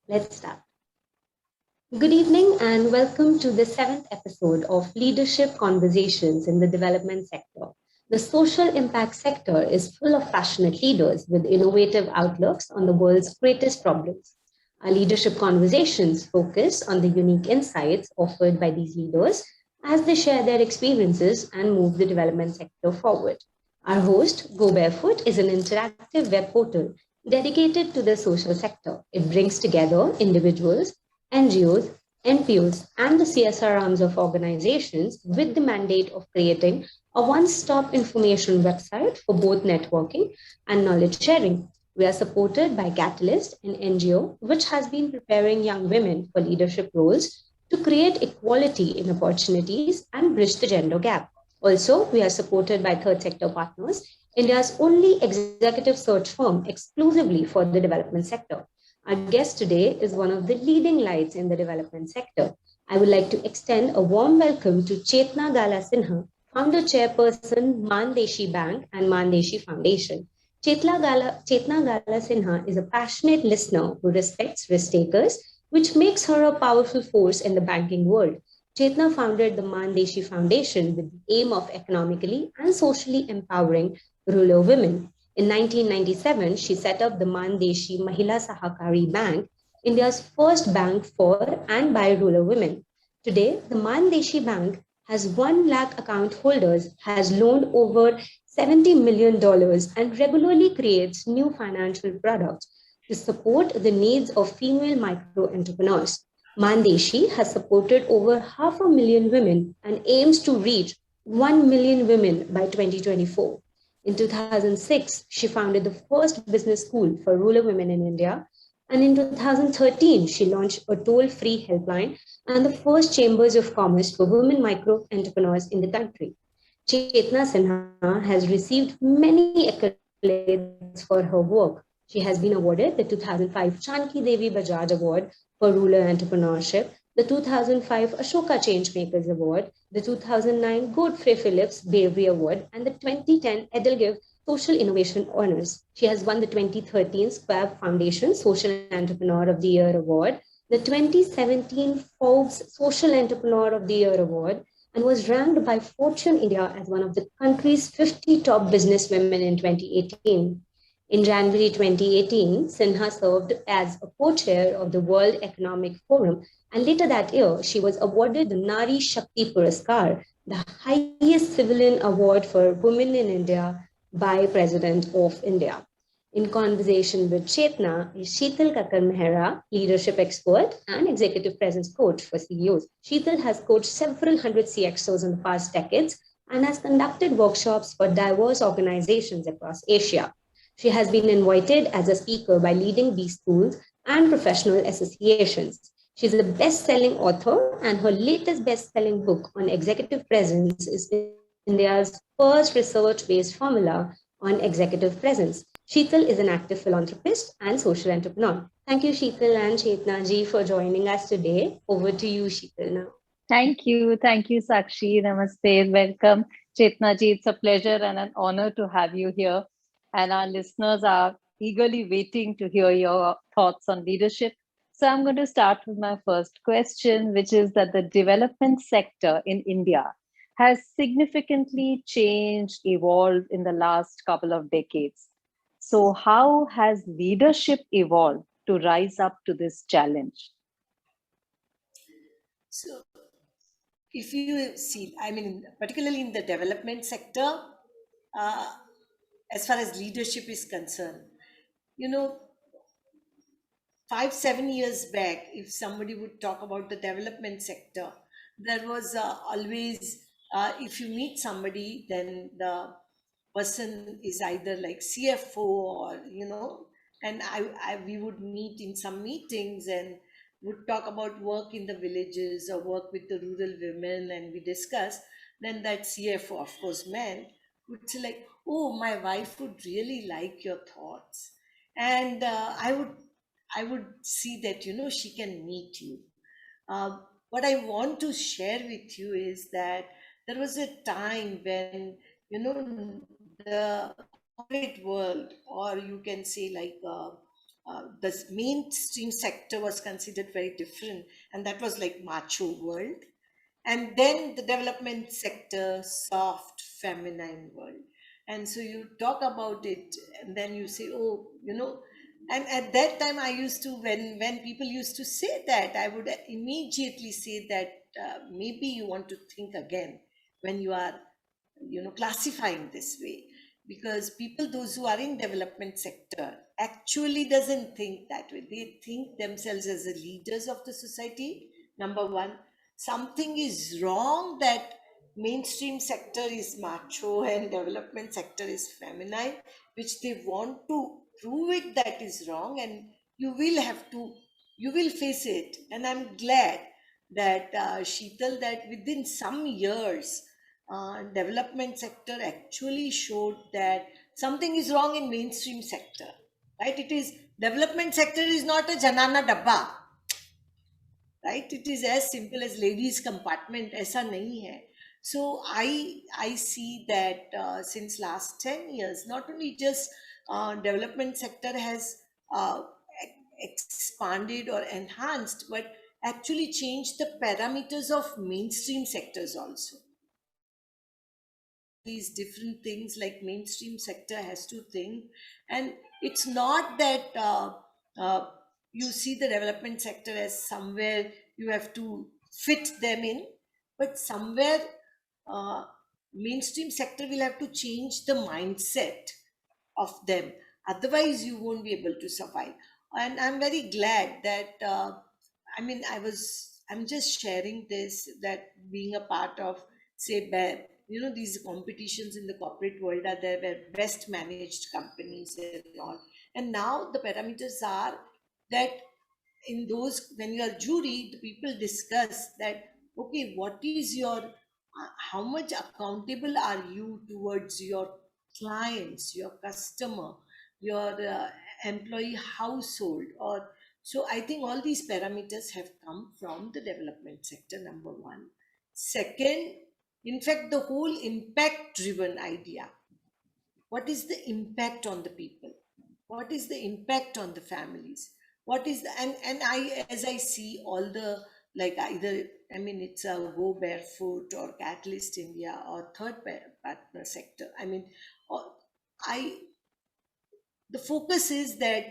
Let's start. Good evening and welcome to the seventh episode of Leadership Conversations in the Development Sector. The social impact sector is full of passionate leaders with innovative outlooks on the world's greatest problems. Our leadership conversations focus on the unique insights offered by these leaders as they share their experiences and move the development sector forward. Our host, Go Barefoot, is an interactive web portal dedicated to the social sector. It brings together individuals, NGOs, NPOs, and the CSR arms of organizations with the mandate of creating a one stop information website for both networking and knowledge sharing. We are supported by Catalyst, an NGO which has been preparing young women for leadership roles to create equality in opportunities and bridge the gender gap. Also, we are supported by third sector partners, India's only executive search firm exclusively for the development sector. Our guest today is one of the leading lights in the development sector. I would like to extend a warm welcome to Chetna Gala Sinha, Founder-Chairperson, Mann Deshi Bank and Mann Deshi Foundation. Chetna Gala Sinha is a passionate listener who respects risk takers, which makes her a powerful force in the banking world. Chetna founded the Mann Deshi Foundation with the aim of economically and socially empowering rural women. In 1997, she set up the Mann Deshi Mahila Sahakari Bank, India's first bank for and by rural women. Today, the Mann Deshi Bank has 1 lakh account holders, has loaned over $70 million and regularly creates new financial products to support the needs of female micro entrepreneurs. Mann Deshi has supported over 500,000 women and aims to reach 1 million women by 2024. In 2006, she founded the first business school for rural women in India. And in 2013, she launched a toll-free helpline and the first chambers of commerce for women micro entrepreneurs in the country. Chetna Sinha has received many accolades for her work. She has been awarded the 2005 Chanki Devi Bajaj Award for rural entrepreneurship, the 2005 Ashoka Changemakers Award, the 2009 Godfrey Phillips Bravery Award, and the 2010 Edelgive Social Innovation Honors. She has won the 2013 Squab Foundation Social Entrepreneur of the Year Award, the 2017 Forbes Social Entrepreneur of the Year Award, and was ranked by Fortune India as one of the country's 50 top businesswomen in 2018. In January 2018, Sinha served as a co-chair of the World Economic Forum, and later that year, she was awarded the Nari Shakti Puraskar, the highest civilian award for women in India by President of India. In conversation with Chetna is Kakkar Mehra, leadership expert and executive presence coach for CEOs. Shital has coached several hundred CXOs in the past decades and has conducted workshops for diverse organizations across Asia. She has been invited as a speaker by leading B schools and professional associations. She's a best-selling author, and her latest best-selling book on executive presence is India's first research-based formula on executive presence. Sheetal is an active philanthropist and social entrepreneur. Thank you, Sheetal and Chetna ji, for joining us today. Over to you, Sheetal, now. Thank you, Sakshi. Namaste, welcome, Chetna ji. It's a pleasure and an honor to have you here. And our listeners are eagerly waiting to hear your thoughts on leadership. So I'm going to start with my first question, which is that the development sector in India has significantly changed, evolved in the last couple of decades. So how has leadership evolved to rise up to this challenge? So if you see, I mean, particularly in the development sector, as far as leadership is concerned, 5-7 years back, if somebody would talk about the development sector, there was always, if you meet somebody, then the person is either like CFO or, and we would meet in some meetings and would talk about work in the villages or work with the rural women, and we discuss. Then that CFO, of course, man, would say like, oh, my wife would really like your thoughts. And I would see that, she can meet you. What I want to share with you is that there was a time when, the corporate world, or you can say like the mainstream sector was considered very different, and that was like macho world. And then the development sector, soft, feminine world. And so you talk about it, and then you say, oh, and at that time I used to, when people used to say that, I would immediately say that maybe you want to think again when you are, classifying this way, because people, those who are in development sector, actually doesn't think that way. They think themselves as the leaders of the society, number one. Something is wrong that mainstream sector is macho and development sector is feminine, which they want to prove it that is wrong, and you will face it. And I'm glad that Shital, that within some years development sector actually showed that something is wrong in mainstream sector, right? It is, development sector is not a janana dabba, right? It is as simple as ladies compartment, aisa nahi hai. So I see that since last 10 years, not only just development sector has expanded or enhanced, but actually changed the parameters of mainstream sectors also. These different things like mainstream sector has to think. And it's not that uh, you see the development sector as somewhere you have to fit them in, but somewhere uh, mainstream sector will have to change the mindset of them, otherwise you won't be able to survive. And I'm very glad that I'm just sharing this, that being a part of, say, these competitions in the corporate world are there, where best managed companies and all. And now the parameters are that in those, when you are jury, the people discuss that, okay, what is your how much accountable are you towards your clients, your customer, your employee household, or so. I think all these parameters have come from the development sector, number one. Second, in fact, the whole impact driven idea. What is the impact on the people? What is the impact on the families? What is the, and I, as I see all the, like, either, I mean, it's a Go Barefoot or Catalyst India or partner sector. I mean, I the focus is that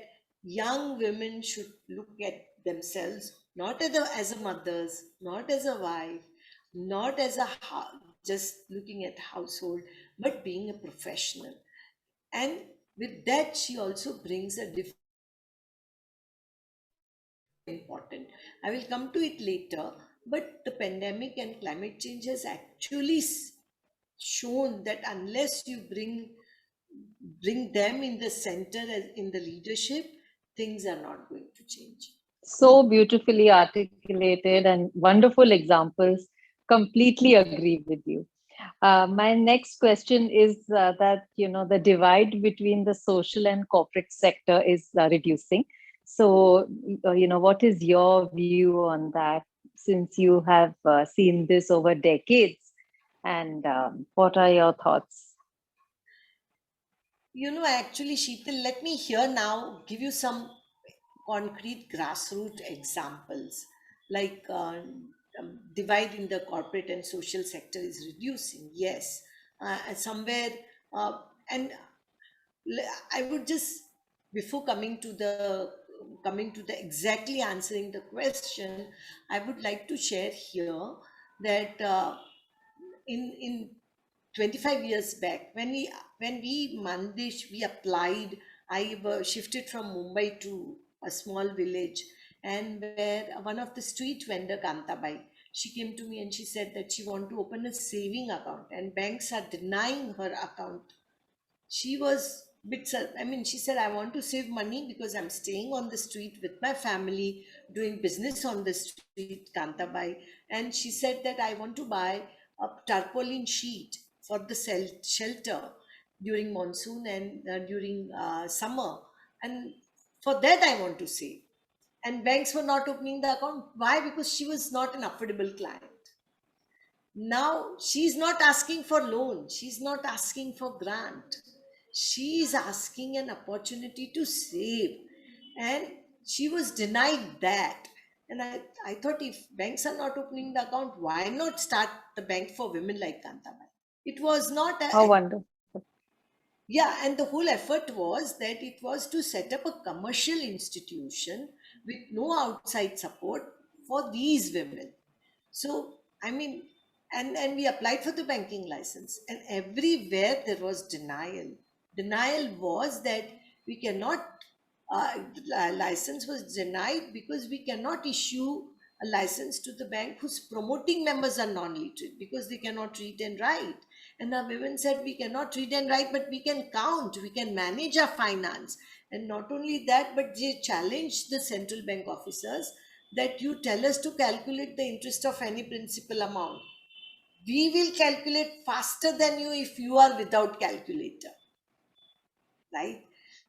young women should look at themselves not as a mothers, not as a wife, not as a just looking at household, but being a professional. And with that, she also brings a different important. I will come to it later, but the pandemic and climate change has actually shown that unless you bring them in the center in the leadership, things are not going to change. So beautifully articulated and wonderful examples. Completely agree with you. My next question is that, the divide between the social and corporate sector is reducing. So, what is your view on that, since you have seen this over decades? And what are your thoughts? Actually, Shital, let me here now give you some concrete grassroots examples. Like divide in the corporate and social sector is reducing, yes. Somewhere, and I would just, before coming to the exactly answering the question, I would like to share here that in 25 years back, when we Mann Deshi, we applied. I shifted from Mumbai to a small village, and where one of the street vendor, Kantabai, she came to me and she said that she want to open a saving account, and banks are denying her account. She was she said, I want to save money because I'm staying on the street with my family, doing business on the street, Kantabai. And she said that I want to buy a tarpaulin sheet for the shelter during monsoon and during summer. And for that, I want to save. And banks were not opening the account. Why? Because she was not an affordable client. Now she's not asking for loan, she's not asking for grant, she is asking an opportunity to save. And she was denied that. And I thought, if banks are not opening the account, why not start the bank for women like Kantabai? It was not How a, wonderful. yeah, and the whole effort was that it was to set up a commercial institution with no outside support for these women. So, I mean, and we applied for the banking license, and everywhere there was denial. Denial was that we cannot, license was denied because we cannot issue a license to the bank whose promoting members are non-literate because they cannot read and write. And the women said, we cannot read and write, but we can count, we can manage our finance. And not only that, but they challenged the central bank officers that you tell us to calculate the interest of any principal amount. We will calculate faster than you if you are without calculator, right?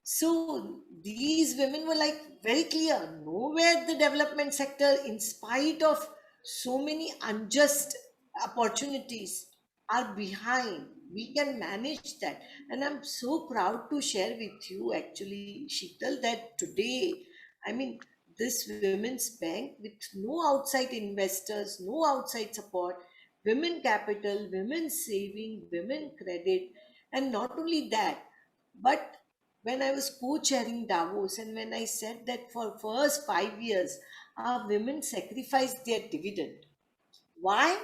So these women were like very clear. Nowhere the development sector, in spite of so many unjust opportunities, are behind. We can manage that. And I'm so proud to share with you, actually, Shital, that today, I mean, this women's bank with no outside investors, no outside support, women capital, women saving, women credit, and not only that, but when I was co-chairing Davos, and when I said that for first 5 years, our women sacrificed their dividend. Why?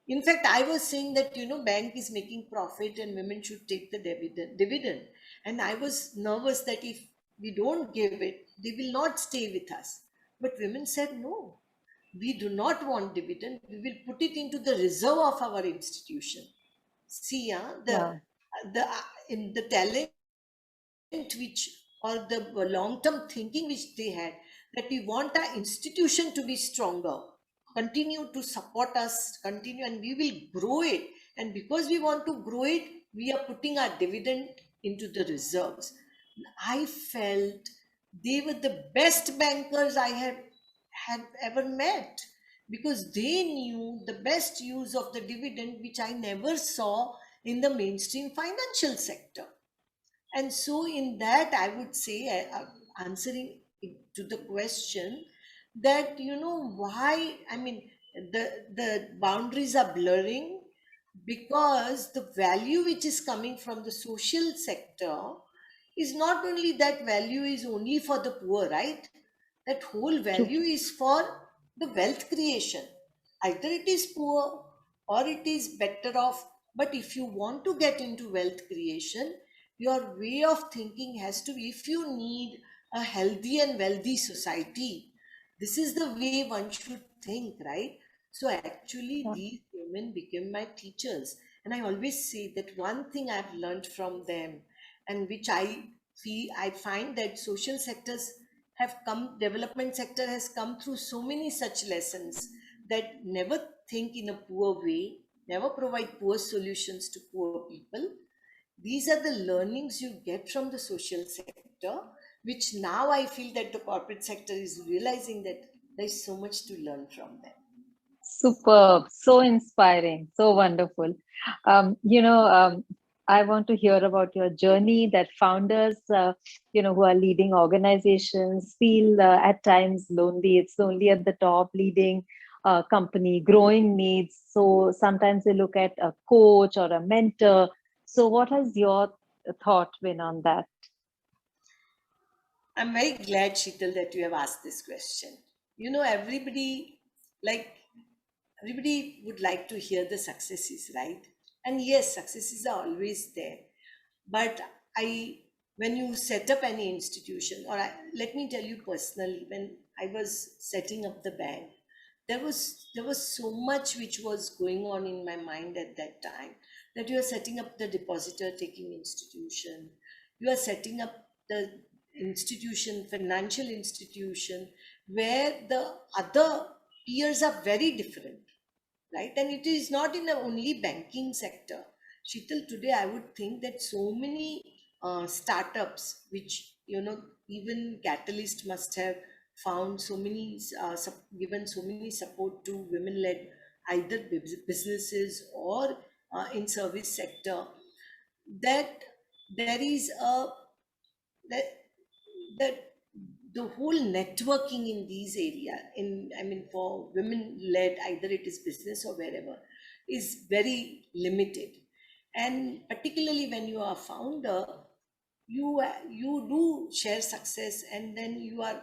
In fact, I was saying that, bank is making profit and women should take the dividend. And I was nervous that if we don't give it, they will not stay with us. But women said, no, we do not want dividend. We will put it into the reserve of our institution. See, Wow. the in the talent which, or the long-term thinking which they had, that we want our institution to be stronger, continue to support us, continue, and we will grow it. And because we want to grow it, we are putting our dividend into the reserves. I felt they were the best bankers I had ever met, because they knew the best use of the dividend, which I never saw in the mainstream financial sector. And so, in that, I would say, answering to the question, that why, I mean, the boundaries are blurring, because the value which is coming from the social sector is not only that value is only for the poor, right? That whole True. value is for the wealth creation. Either it is poor or it is better off. But if you want to get into wealth creation, your way of thinking has to be, if you need a healthy and wealthy society, this is the way one should think, right? So actually, Yeah. these women became my teachers. And I always say that one thing I've learned from them, and which I find that social sectors have come, development sector has come through so many such lessons, that never think in a poor way, never provide poor solutions to poor people. These are the learnings you get from the social sector, which now I feel that the corporate sector is realizing that there's so much to learn from them. Superb, so inspiring, so wonderful. I want to hear about your journey, that founders, who are leading organizations feel at times lonely. It's lonely at the top, leading a company, growing needs. So sometimes they look at a coach or a mentor. So what has your thought been on that? I'm very glad, Shital, that you have asked this question. Everybody, like, everybody would like to hear the successes, right? And yes, successes are always there. But I, when you set up any institution, let me tell you personally, when I was setting up the bank, there was so much which was going on in my mind at that time, that you are setting up the depositor taking institution, you are setting up the institution, financial institution, where the other peers are very different, right? And it is not in the only banking sector. Shital, today I would think that so many startups, which, even Catalyst must have found so many, given so many support to women-led either businesses or in service sector, that there is a, that, that the whole networking in these areas, for women led, either it is business or wherever, is very limited. And particularly when you are a founder, you do share success, and then you are,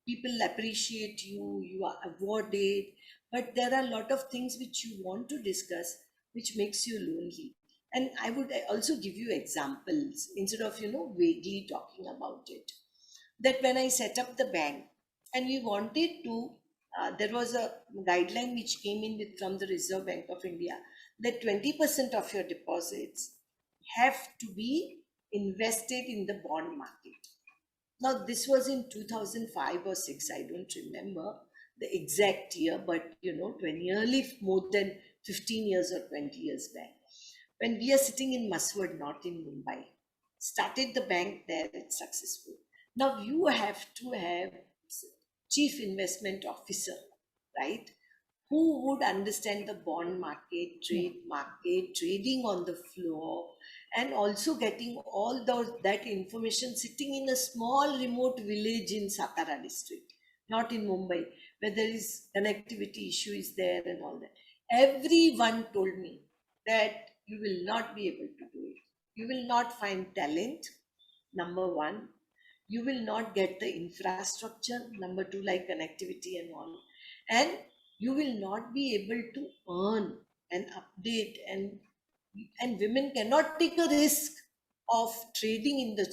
people appreciate you, you are awarded, but there are a lot of things which you want to discuss, which makes you lonely. And I would also give you examples instead of, vaguely talking about it. That when I set up the bank, and we wanted to, there was a guideline which came in from the Reserve Bank of India, that 20% of your deposits have to be invested in the bond market. Now, this was in 2005 or 6, I don't remember the exact year, but nearly more than 15 years or 20 years back. When we are sitting in Mhaswad, not in Mumbai, started the bank there, it's successful. Now you have to have chief investment officer, right? Who would understand the bond market, trade market, trading on the floor, and also getting all that information sitting in a small remote village in Sahakari district, not in Mumbai, where there is connectivity issue is there and all that. Everyone told me that you will not be able to do it. You will not find talent, number one. You will not get the infrastructure, number two, like connectivity and all. And you will not be able to earn and update, and women cannot take a risk of trading in the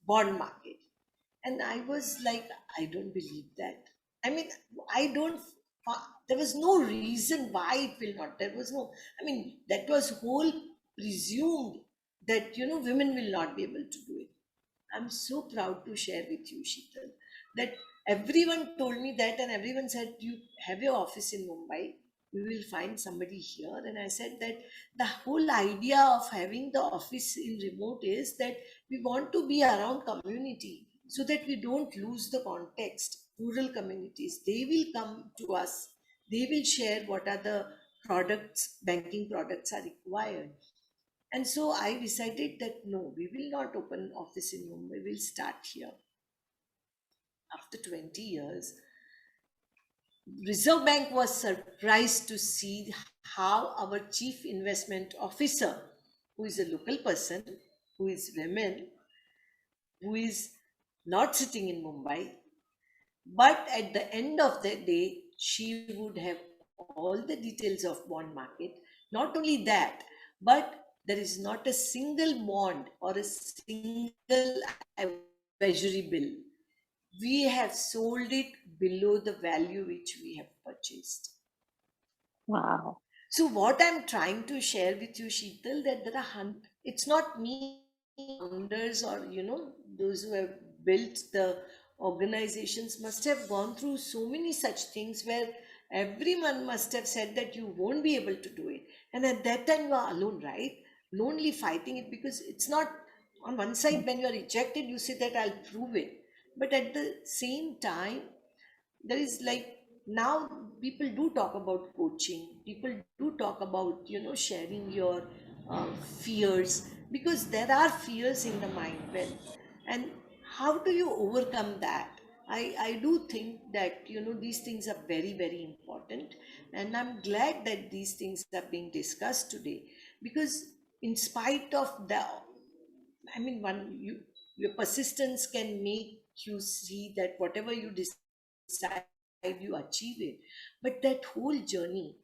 bond market. And I was like, I don't believe that. I mean, I don't, there was no reason why it will not. There was no, that was whole presumed that, women will not be able to do it. I'm so proud to share with you, Shital, that everyone told me that, and everyone said, you have your office in Mumbai, we will find somebody here. And I said that the whole idea of having the office in remote is that we want to be around community so that we don't lose the context. Rural communities, they will come to us, they will share what are the products, banking products are required. And so I decided that no, we will not open office in Mumbai, we'll start here. After 20 years, Reserve Bank was surprised to see how our chief investment officer, who is a local person, who is women, who is not sitting in Mumbai, but at the end of the day, she would have all the details of bond market. Not only that, but there is not a single bond or a single treasury bill. We have sold it below the value which we have purchased. Wow. So what I'm trying to share with you, Shital, that there are it's not me, founders, or those who have built the organizations must have gone through so many such things where everyone must have said that you won't be able to do it. And at that time you are alone, right? Lonely fighting it, because it's not on one side when you are rejected, you say that I'll prove it. But at the same time, there is like, now people do talk about coaching, people do talk about sharing your fears, because there are fears in the mind. Well, and how do you overcome that? I do think that these things are very, very important, and I'm glad that these things are being discussed today, because in spite of the, your persistence can make you see that whatever you decide, you achieve it. But that whole journey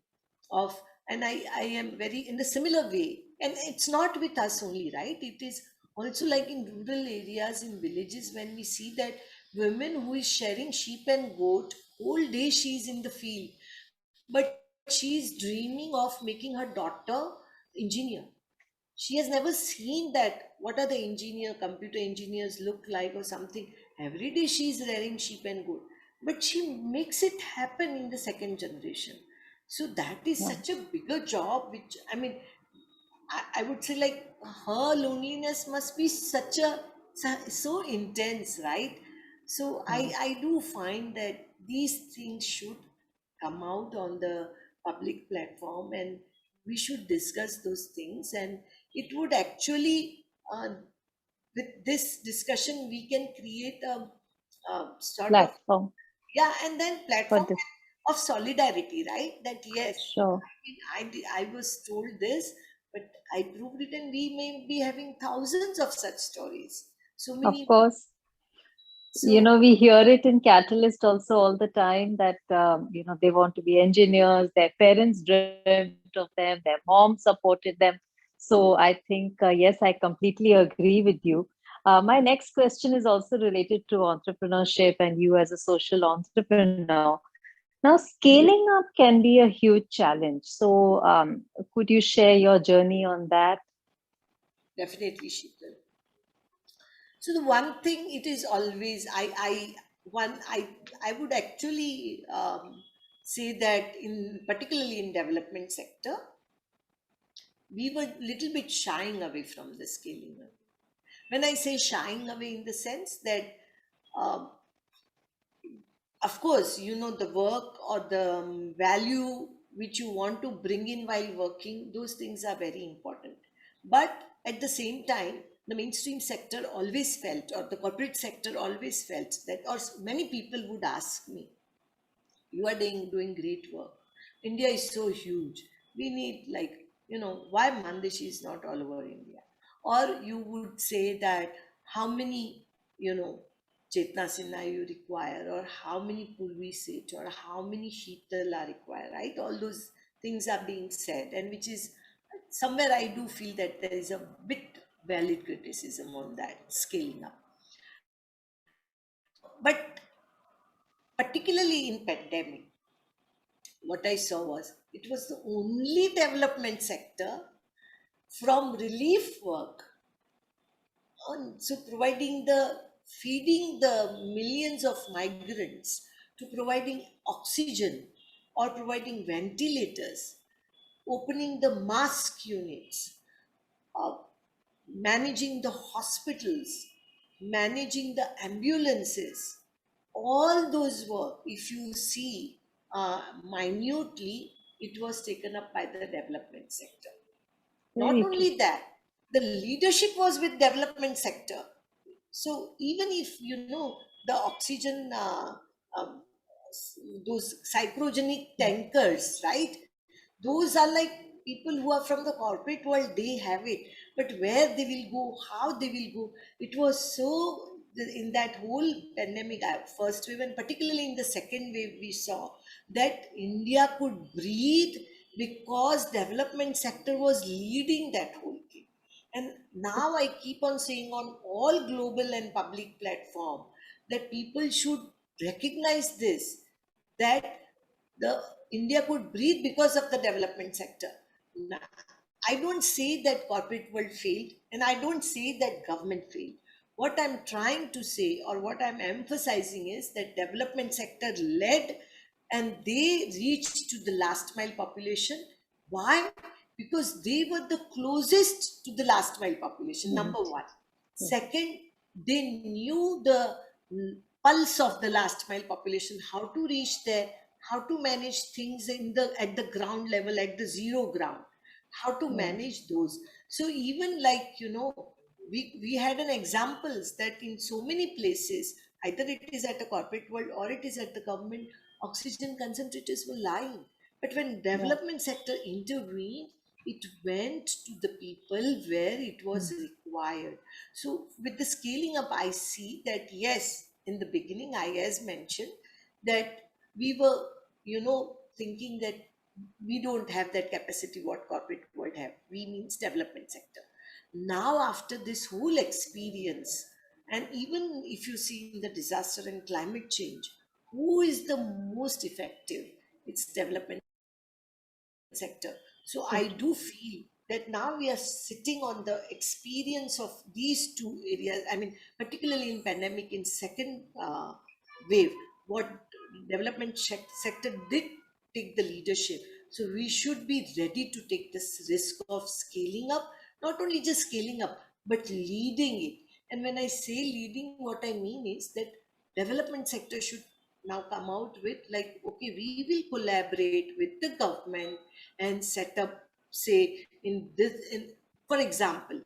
of, and I am very in the similar way, and it's not with us only, right? It is also like in rural areas, in villages, when we see that women who is sharing sheep and goat, whole day she is in the field, but she is dreaming of making her daughter engineer. She has never seen that what are the computer engineers look like or something. Every day she is rearing sheep and goat, but she makes it happen in the second generation. So that is such a bigger job, which I would say, like, her loneliness must be so intense, right? So I do find that these things should come out on the public platform, and we should discuss those things. And it would actually, with this discussion, we can create a sort of, Platform yeah, and then for platform this. of solidarity, right? That yes, Sure. I was told this, but I proved it, and we may be having thousands of such stories. So Of many. course, So we hear it in Catalyst also all the time that, they want to be engineers, their parents dreamt of them, their mom supported them. So I think, yes, I completely agree with you. My next question is also related to entrepreneurship and you as a social entrepreneur. Now, scaling up can be a huge challenge. So, could you share your journey on that? definitely, Shital. So the one thing it is always I would actually say that in particularly in development sector, we were little bit shying away from the scaling up. When I say shying away in the sense that, um, of course, the work or the value which you want to bring in while working, those things are very important. But at the same time, the mainstream sector always felt, or the corporate sector always felt that, or many people would ask me, you are doing great work. India is so huge. We need, like, why Mann Deshi is not all over India? Or you would say that how many, Chetna Sinha you require, or how many Purvi Seth, or how many Shital are required, right? All those things are being said, and which is somewhere I do feel that there is a bit valid criticism on that scaling up. But particularly in pandemic, what I saw was it was the only development sector from relief work on, so providing the feeding the millions of migrants, to providing oxygen or providing ventilators, opening the mask units, uh, managing the hospitals, managing the ambulances, all those work, if you see minutely, it was taken up by the development sector. Not Very true. only that, the leadership was with development sector. So even if the oxygen, those cryogenic tankers, right? Those are like people who are from the corporate world, they have it. But where they will go, how they will go, it was so. In that whole pandemic, first wave and particularly in the second wave, we saw that India could breathe because development sector was leading that whole thing. And now I keep on saying on all global and public platform that people should recognize this, that the India could breathe because of the development sector. Now, I don't say that corporate world failed, and I don't say that government failed. What I'm trying to say, or what I'm emphasizing, is that development sector led, and they reached to the last mile population. Why? Because they were the closest to the last mile population, Right. number one. Yes. Second, they knew the pulse of the last mile population, how to reach there, how to manage things at the ground level, at the zero ground, how to Right. manage those. So even, like, we had an examples that in so many places, either it is at a corporate world or it is at the government, oxygen concentrators were lying. But when Yeah. development sector intervened, it went to the people where it was Mm. required. So with the scaling up, I see that yes, in the beginning, I as mentioned that we were, thinking that we don't have that capacity what corporate world have. We means development sector. Now after this whole experience, and even if you see in the disaster and climate change, who is the most effective? It's development sector. So So I true. do feel that now we are sitting on the experience of these two areas. I mean, particularly in pandemic, in second wave, what sector did take the leadership. So we should be ready to take this risk of scaling up, not only just scaling up, but leading it. And when I say leading, what I mean is that development sector should now come out with, like, okay, we will collaborate with the government and set up, say, for example,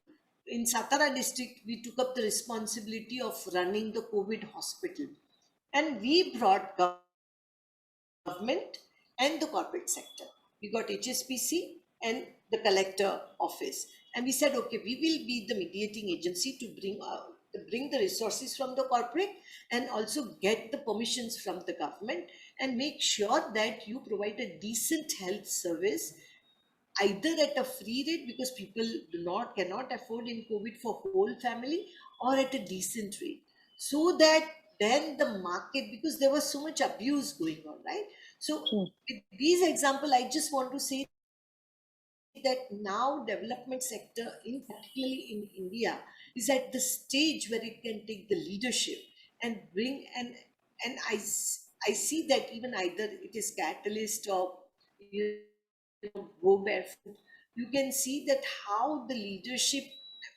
in Satara district, we took up the responsibility of running the COVID hospital. And we brought government and the corporate sector. We got HSPC and the collector office. And we said, okay, we will be the mediating agency to bring the resources from the corporate and also get the permissions from the government and make sure that you provide a decent health service either at a free rate because people cannot afford in COVID for whole family, or at a decent rate, so that then the market, because there was so much abuse going on, right? So with these example, I just want to say that now development sector, in particularly in India, is at the stage where it can take the leadership and bring and I see that even either it is catalyst or go barefoot, you can see that how the leadership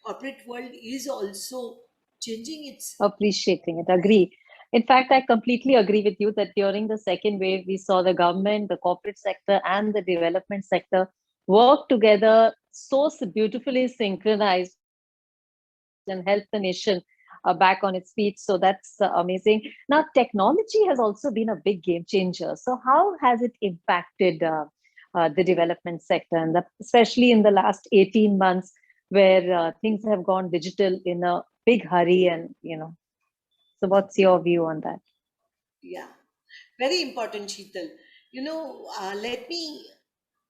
corporate world is also changing its Appreciating it. Agree. In fact, I completely agree with you that during the second wave, we saw the government, the corporate sector, and the development sector work together so beautifully synchronized and help the nation back on its feet. So that's amazing. Now, technology has also been a big game changer. So, how has it impacted the development sector, and especially in the last 18 months, where things have gone digital in a big hurry, and so what's your view on that? yeah, very important, Shital. Let me,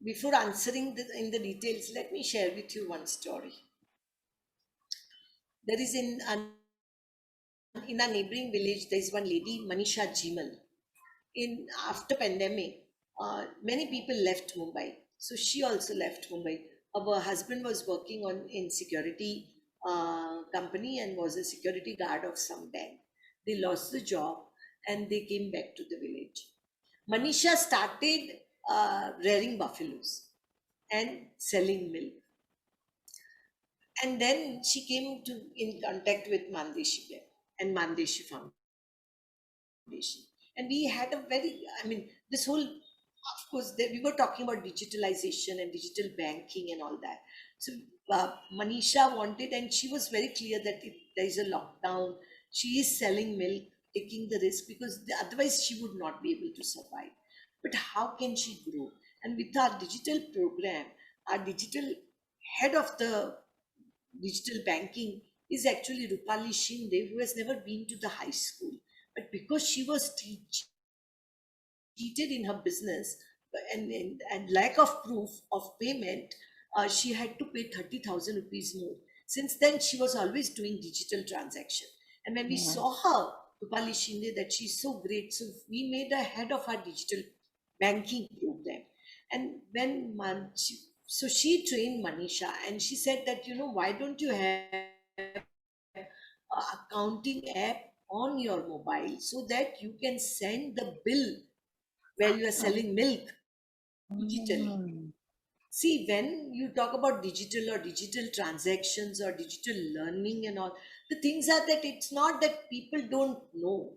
before answering in the details, let me share with you one story. There is in our neighboring village, there is one lady, Manisha Jimal. After pandemic, many people left Mumbai. So she also left Mumbai. Her husband was working in security company and was a security guard of some bank. They lost the job and they came back to the village. Manisha started rearing buffaloes and selling milk. And then she came in contact with Mann Deshi and Mann Deshi Foundation. And we had a this whole, of course, we were talking about digitalization and digital banking and all that. So Manisha wanted, and she was very clear that if there is a lockdown, she is selling milk, taking the risk because otherwise she would not be able to survive. But how can she grow? And with our digital program, our digital head of the digital banking is actually Rupali Shinde, who has never been to the high school. But because she was cheated in her business and lack of proof of payment, she had to pay 30,000 rupees more. Since then, she was always doing digital transaction. And when we saw her, Rupali Shinde, that she's so great, so we made her head of our digital banking program. And so she trained Manisha, and she said that, why don't you have a accounting app on your mobile so that you can send the bill where you are selling milk digitally. See, when you talk about digital or digital transactions or digital learning and all, the things are that it's not that people don't know,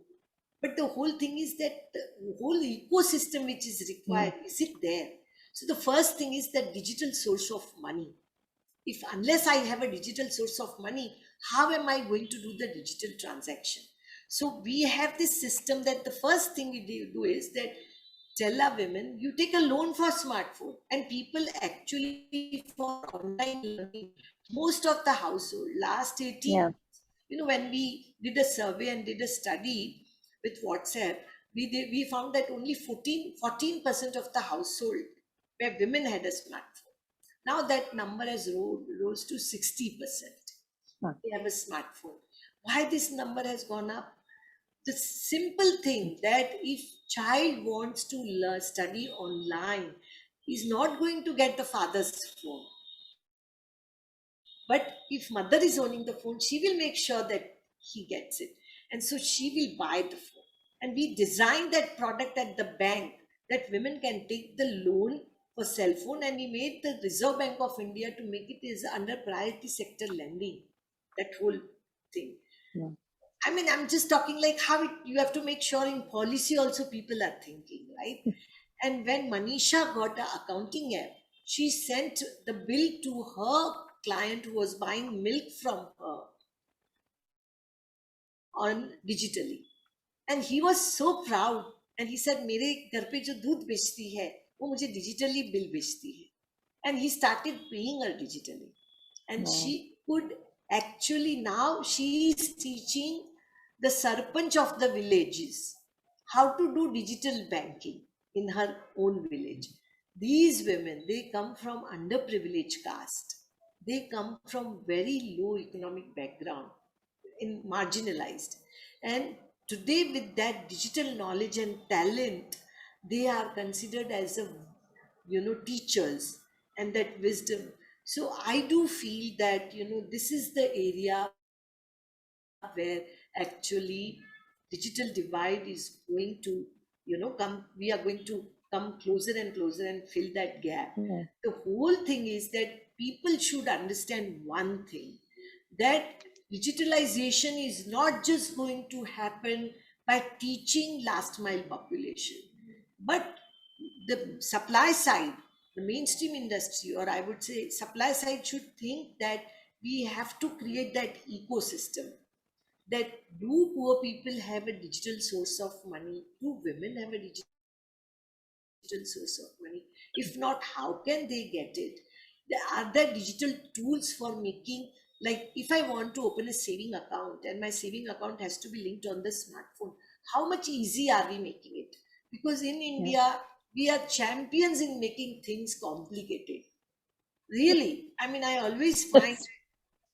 but the whole thing is that the whole ecosystem which is required, is it there? So the first thing is that digital source of money. If unless I have a digital source of money, how am I going to do the digital transaction? So we have this system that the first thing we do is that tell our women, you take a loan for smartphone, and people actually for online learning, most of the household last 18 Yeah. months, when we did a survey and did a study with WhatsApp, we found that only 14% of the household where women had a smartphone. Now that number has rose to 60%. They have a smartphone. Why this number has gone up? The simple thing that if child wants to study online, he's not going to get the father's phone. But if mother is owning the phone, she will make sure that he gets it. And so she will buy the phone. And we designed that product at the bank that women can take the loan for cell phone, and we made the Reserve Bank of India to make it is under priority sector lending, that whole thing. Yeah. I'm just talking like how you have to make sure in policy also people are thinking, right? And when Manisha got an accounting app, she sent the bill to her client who was buying milk from her on digitally. And And he was so proud. And he said, मेरे घर पे जो दूध बेचती है वो मुझे digitally bill बेचती है. And he started paying her digitally. And she could actually, now she is teaching the sarpanch of the villages how to do digital banking in her own village. These women, they come from underprivileged caste. They come from very low economic background, in marginalized. And today, with that digital knowledge and talent, they are considered as a teachers, and that wisdom. So I do feel that this is the area where actually digital divide is going to come. We are going to come closer and closer and fill that gap. The whole thing is that people should understand one thing, that digitalization is not just going to happen by teaching last mile population, but the supply side, the mainstream industry, or I would say supply side, should think that we have to create that ecosystem, that do poor people have a digital source of money, do women have a digital source of money? If not, how can they get it? Are there digital tools for making, like if I want to open a saving account and my saving account has to be linked on the smartphone, how much easy are we making it? Because in India, we are champions in making things complicated. Really, I mean, I always find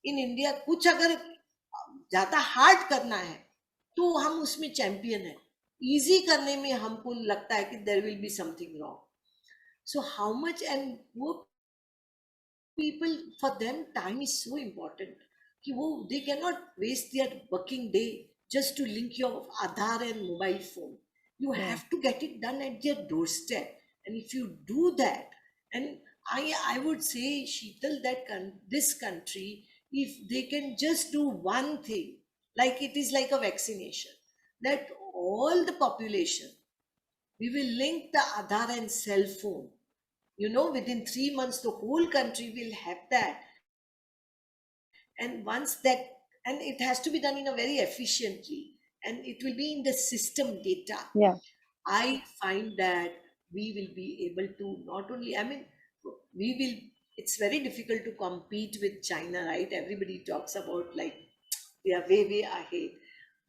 in India, कुछ अगर ज्यादा hard करना है तो हम उसमें champion है. Easy करने में हमको लगता है कि there will be something wrong. So how much, and poor people, for them time is so important कि वो, they cannot waste their working day just to link your Aadhaar and mobile phone. You have to get it done at their doorstep. And if you do that, and I would say, Shital, that this country, if they can just do one thing, like it is like a vaccination, that all the population, we will link the Aadhaar and cell phone. Within 3 months, the whole country will have that. And once that, and it has to be done in a very efficiently, and it will be in the system data. I find that we will be able to not only, I mean, it's very difficult to compete with China, right? Everybody talks about like they are way ahead.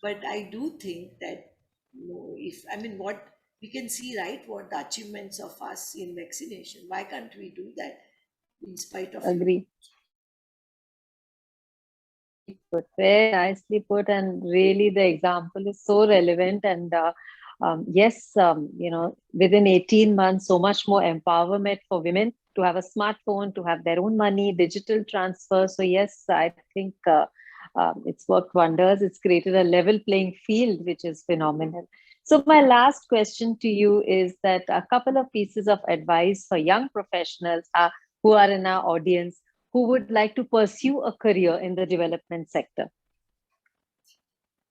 But I do think that, what we can see, right, what the achievements of us in vaccination, why can't we do that in spite of Agree. Put, very nicely put, and really the example is so relevant. And yes, within 18 months, so much more empowerment for women to have a smartphone, to have their own money, digital transfer. So yes, I think it's worked wonders. It's created a level playing field, which is phenomenal. So my last question to you is that a couple of pieces of advice for young professionals who are in our audience, who would like to pursue a career in the development sector?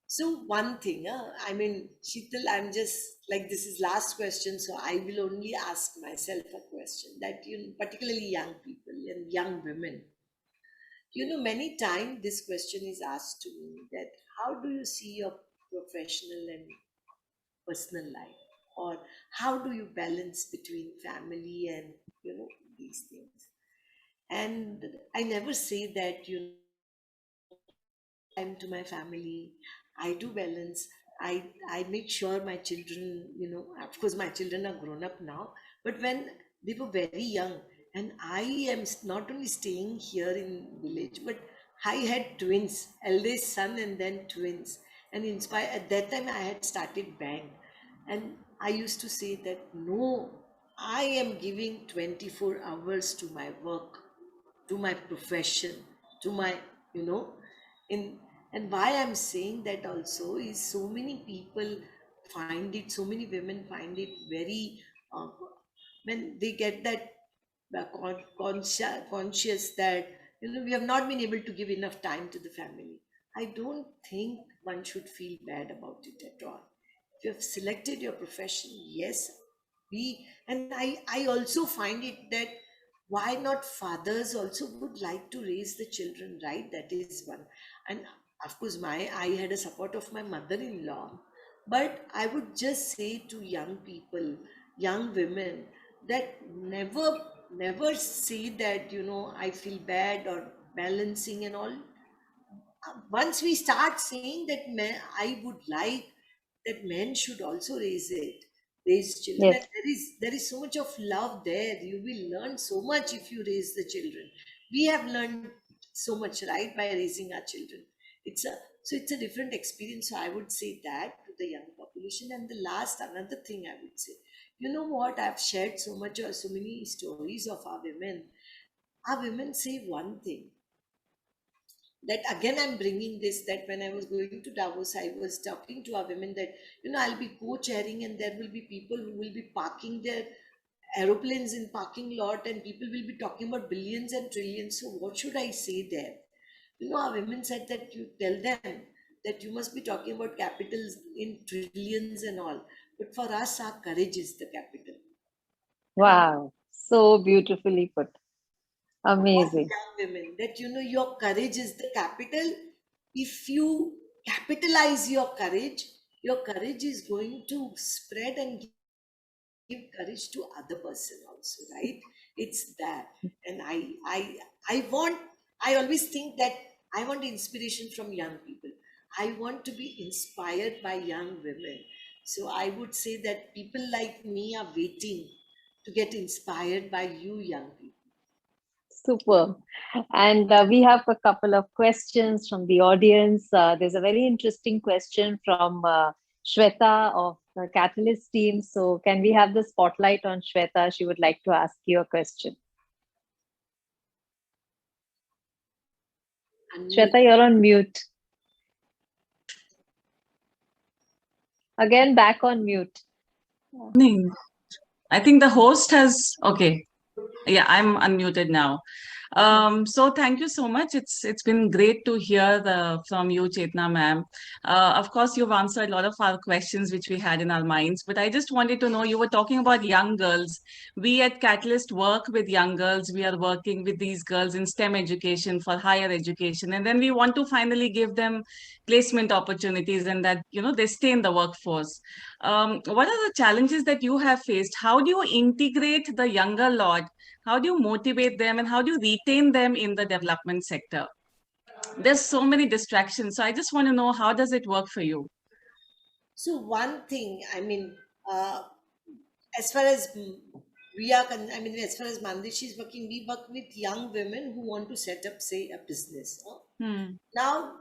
So one thing, Shital, I'm just like, this is last question, so I will only ask myself a question that, particularly young people and young women, many times this question is asked to me, that how do you see your professional and personal life? Or how do you balance between family and, these things? And I never say that, time to my family. I do balance. I make sure my children, of course my children are grown up now, but when they were very young, and I am not only staying here in village, but I had twins, eldest son and then twins. And at that time I had started bank, and I used to say that no, I am giving 24 hours to my work, to my profession, to my, in and why I'm saying that also is, so many people find it, so many women find it very, when they get that conscious that, we have not been able to give enough time to the family. I don't think one should feel bad about it at all. If you have selected your profession, yes, and I also find it that why not fathers also would like to raise the children, right? That is one. And of course, I had a support of my mother-in-law, But I would just say to young people, young women, that never say that, I feel bad or balancing and all. Once we start saying that I would like that men should also raise children, Yes. and there is so much of love there. You will learn so much if you raise the children. We have learned so much, right, by raising our children. It's a different experience. So I would say that to the young population. And another thing I would say, you know what, I've shared so many stories of our women. Our women say one thing, that again I'm bringing this, that when I was going to Davos, I was talking to our women that, I'll be co-chairing, and there will be people who will be parking their aeroplanes in parking lot, and people will be talking about billions and trillions. So what should I say there? Our women said that you tell them that you must be talking about capitals in trillions and all, but for us our courage is the capital. Wow. So beautifully put. All Amazing. young women, that your courage is the capital. If you capitalize your courage is going to spread and give courage to other person also, right? It's that. And I always think that I want inspiration from young people. I want to be inspired by young women. So I would say that people like me are waiting to get inspired by you young people. Super. And we have a couple of questions from the audience. There's a very interesting question from Shweta of the Catalyst team. So can we have the spotlight on Shweta? She would like to ask you a question. Shweta, you're on mute. Again, back on mute. I think the host has, okay. Yeah, I'm unmuted now. So thank you so much. It's been great to hear from you, Chetna ma'am. Of course, you've answered a lot of our questions which we had in our minds, but I just wanted to know, you were talking about young girls. We at Catalyst work with young girls. We are working with these girls in STEM education for higher education. And then we want to finally give them placement opportunities and that, they stay in the workforce. What are the challenges that you have faced? How do you integrate the younger lot? How do you motivate them and how do you retain them in the development sector? There's so many distractions. So I just want to know, how does it work for you? So one thing, uh, as far as as far as Mann Deshi is working, we work with young women who want to set up, say, a business. Now,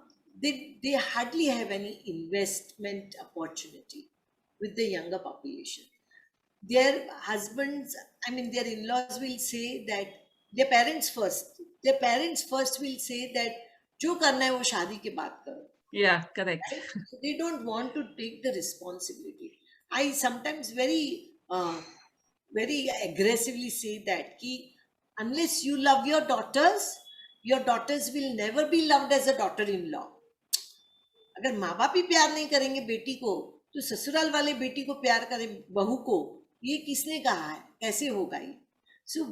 they hardly have any investment opportunity with the younger population. Their husbands, their in-laws will say that their parents first will say that जो करना है वो शादी के बाद करो. Yeah, correct. Right? So they don't want to take the responsibility. I sometimes very aggressively say that ki, unless you love your daughters will never be loved as a daughter-in-law. अगर माँ बाप ही प्यार नहीं करेंगे बेटी को, तो ससुराल वाले बेटी को प्यार करें बहू को, ये किसने कहा है? कैसे होगा ये? So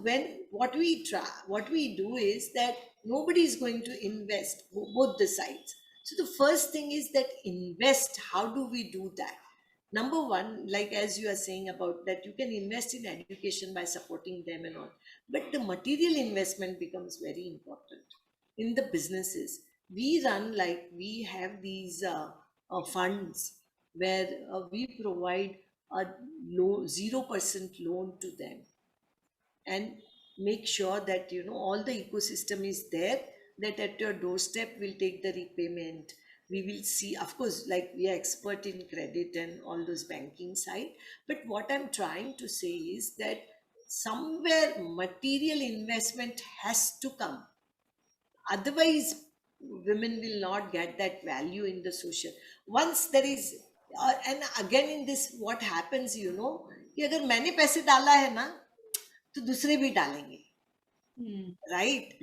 what we do is that nobody is going to invest, both the sides. So the first thing is that invest. How do we do that? Number one, like as you are saying about that, you can invest in education by supporting them and all, but the material investment becomes very important in the businesses. We have these funds where we provide a 0% loan to them, and make sure that all the ecosystem is there, that at your doorstep we'll take the repayment. We will see, of course, like we are expert in credit and all those banking side, but what I'm trying to say is that somewhere material investment has to come. Otherwise women will not get that value in the social. Once there is and again in this, what happens, कि अगर मैंने पैसे डाला है ना, तो दूसरे भी डालेंगे. Right?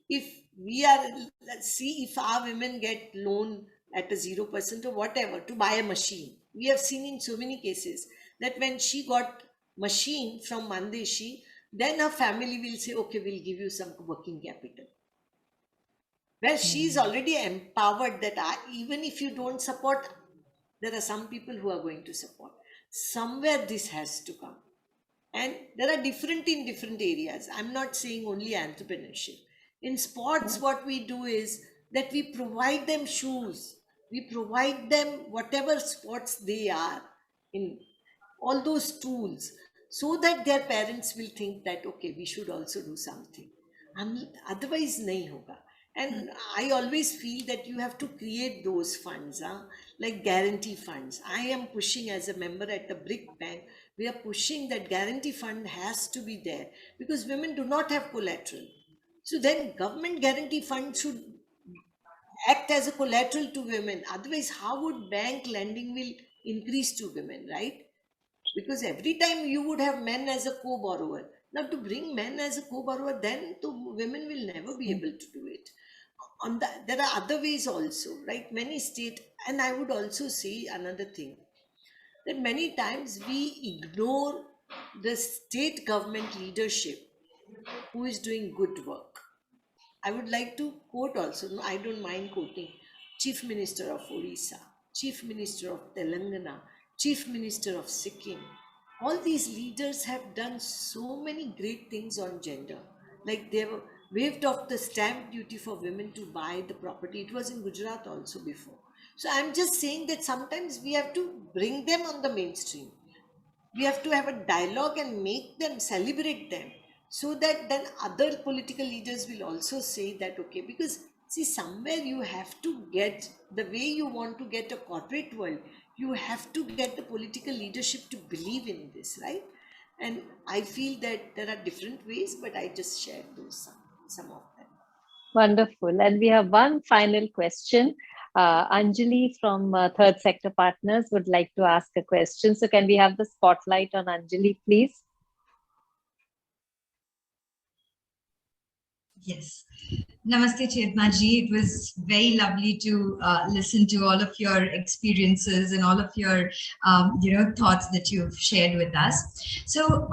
If we are, let's see, if our women get loan at a 0% or whatever to buy a machine, we have seen in so many cases that when she got machine from Mann Deshi, then her family will say, okay, we'll give you some working capital. Well, she's already empowered that even if you don't support There are some people who are going to support. Somewhere this has to come. And there are different in different areas. I'm not saying only entrepreneurship. In sports, what we do is that we provide them shoes. We provide them whatever sports they are in, all those tools, so that their parents will think that, okay, we should also do something. Otherwise, nahi hoga. And I always feel that you have to create those funds, like guarantee funds. I am pushing as a member at the BRIC Bank. We are pushing that guarantee fund has to be there because women do not have collateral. So then government guarantee fund should act as a collateral to women. Otherwise, how would bank lending will increase to women, right? Because every time you would have men as a co-borrower. Now to bring men as a co-borrower, then the women will never be able to do it. There are other ways also, right? Many state, and I would also say another thing, that many times we ignore the state government leadership who is doing good work. I would like to quote also, no, I don't mind quoting Chief Minister of Odisha, Chief Minister of Telangana, Chief Minister of Sikkim. All these leaders have done so many great things on gender. Like they have waived off the stamp duty for women to buy the property. It was in Gujarat also before. So I'm just saying that sometimes we have to bring them on the mainstream. We have to have a dialogue and make them, celebrate them, so that then other political leaders will also say that, okay, because see, somewhere you have to get, the way you want to get a corporate world, you have to get the political leadership to believe in this, right? And I feel that there are different ways, but I just shared those some of them. Wonderful. And we have one final question. Anjali from Third Sector Partners would like to ask a question. So can we have the spotlight on Anjali, please? Yes. Namaste, Chetna ji. It was very lovely to listen to all of your experiences and all of your, thoughts that you've shared with us. So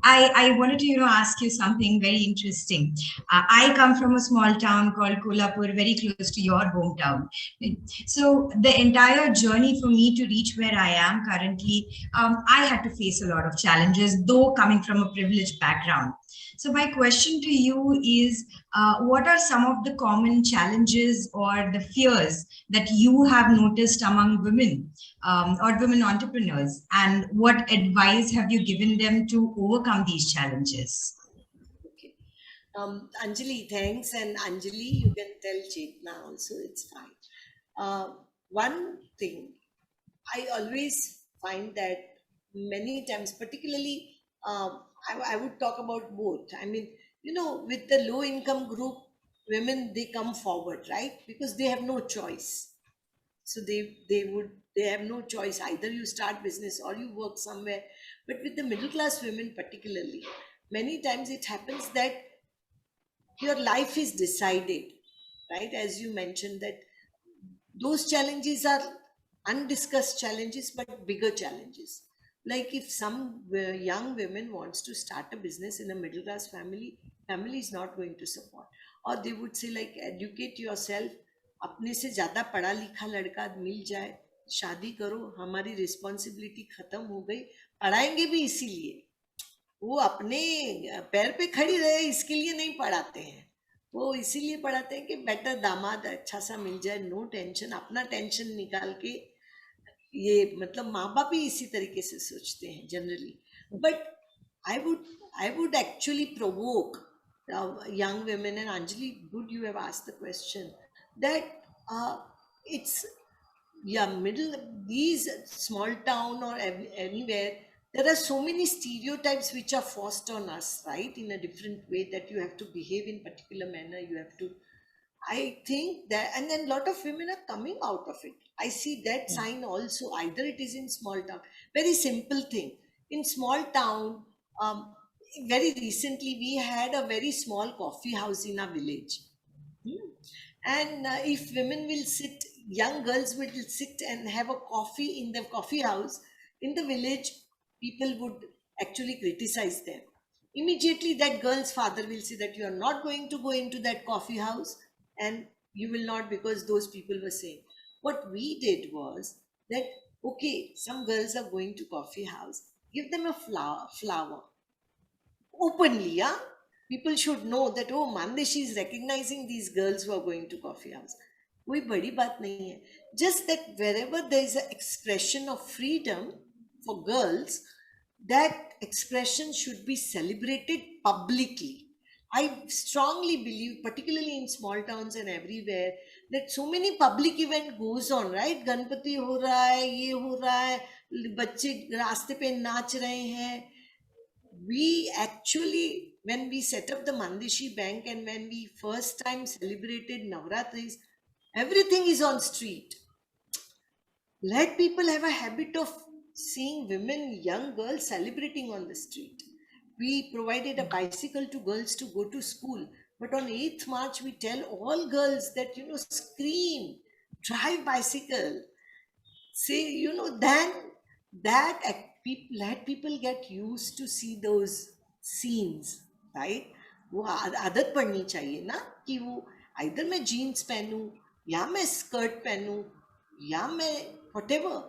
I wanted to, ask you something very interesting. I come from a small town called Kolhapur, very close to your hometown. So the entire journey for me to reach where I am currently, I had to face a lot of challenges, though coming from a privileged background. So my question to you is, what are some of the common challenges or the fears that you have noticed among women or women entrepreneurs, and what advice have you given them to overcome these challenges? Okay. Anjali, thanks. And Anjali, you can tell Chetna also, it's fine. One thing, I always find that many times, particularly, I would talk about both. I mean, with the low income group, women, they come forward, right? Because they have no choice. So they have no choice. Either you start business or you work somewhere. But with the middle class women particularly, many times it happens that your life is decided, right? As you mentioned, that those challenges are undiscussed challenges, but bigger challenges. Like if some young women wants to start a business in a middle class family, family is not going to support. Or they would say like, educate yourself, अपने से ज्यादा पढ़ा लिखा लड़का मिल जाए, शादी करो, हमारी रिस्पॉन्सिबिलिटी खत्म हो गई, पढ़ाएंगे भी इसीलिए, वो अपने पैर पे खड़ी रहे इसके लिए नहीं पढ़ाते हैं, वो इसीलिए पढ़ाते हैं कि बेटर दामाद अच्छा सा मिल जाए, नो टेंशन, अपना टेंशन निकाल के, ये मतलब माँ बाप भी इसी तरीके से सोचते हैं generally. But I would actually provoke young women, and Anjali, good you have asked the question, that it's, these small town or anywhere, there are so many stereotypes which are forced on us, right, in a different way, that you have to behave in particular manner, you have to, I think that, and then a lot of women are coming out of it. I see that sign also. Either it is in small town. Very simple thing. In small town, very recently we had a very small coffee house in our village. And if women will sit, young girls will sit and have a coffee in the coffee house in the village, people would actually criticize them. Immediately that girl's father will say that you are not going to go into that coffee house, and you will not, because those people were saying. What we did was that, okay, some girls are going to coffee house, give them a flower openly, yeah? People should know that, oh, Mann Deshi is recognizing these girls who are going to coffee house. कोई बड़ी बात नहीं है. Just that wherever there is an expression of freedom for girls, that expression should be celebrated publicly. I strongly believe, particularly in small towns and everywhere, that so many public event goes on, right? Ganpati हो रहा है, ये हो रहा है, बच्चे रास्ते पे नाच रहे हैं. We actually, when we set up the Mann Deshi Bank and when we first time celebrated Navratris, everything is on street. Let people have a habit of seeing women, young girls celebrating on the street. We provided a bicycle to girls to go to school. But on 8th March, we tell all girls that, scream, drive bicycle. Say, then that let people get used to see those scenes, right? वो आदत पड़नी चाहिए ना कि वो either मैं jeans पहनूं या मैं skirt पहनूं या मैं whatever.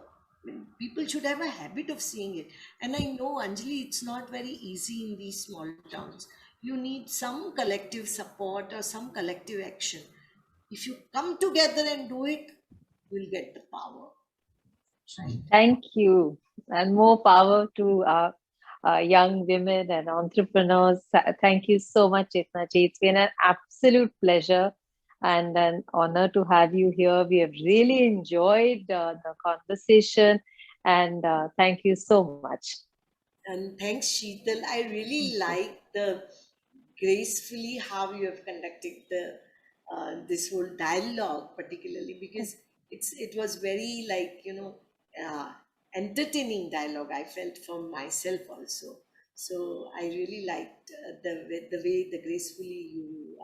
People should have a habit of seeing it. And I know, Anjali, it's not very easy in these small towns. You need some collective support or some collective action. If you come together and do it, you'll get the power. Right. Thank you. And more power to our young women and entrepreneurs. Thank you so much, Chetna ji. It's been an absolute pleasure and an honor to have you here. We have really enjoyed the conversation, and thank you so much. And thanks, Shital. I really like the gracefully how you have conducted the this whole dialogue, particularly because it was very entertaining dialogue. I felt from myself also. So I really liked the gracefully you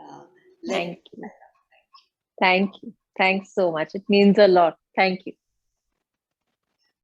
led. Thank you. Thank you. Thanks so much. It means a lot. Thank you.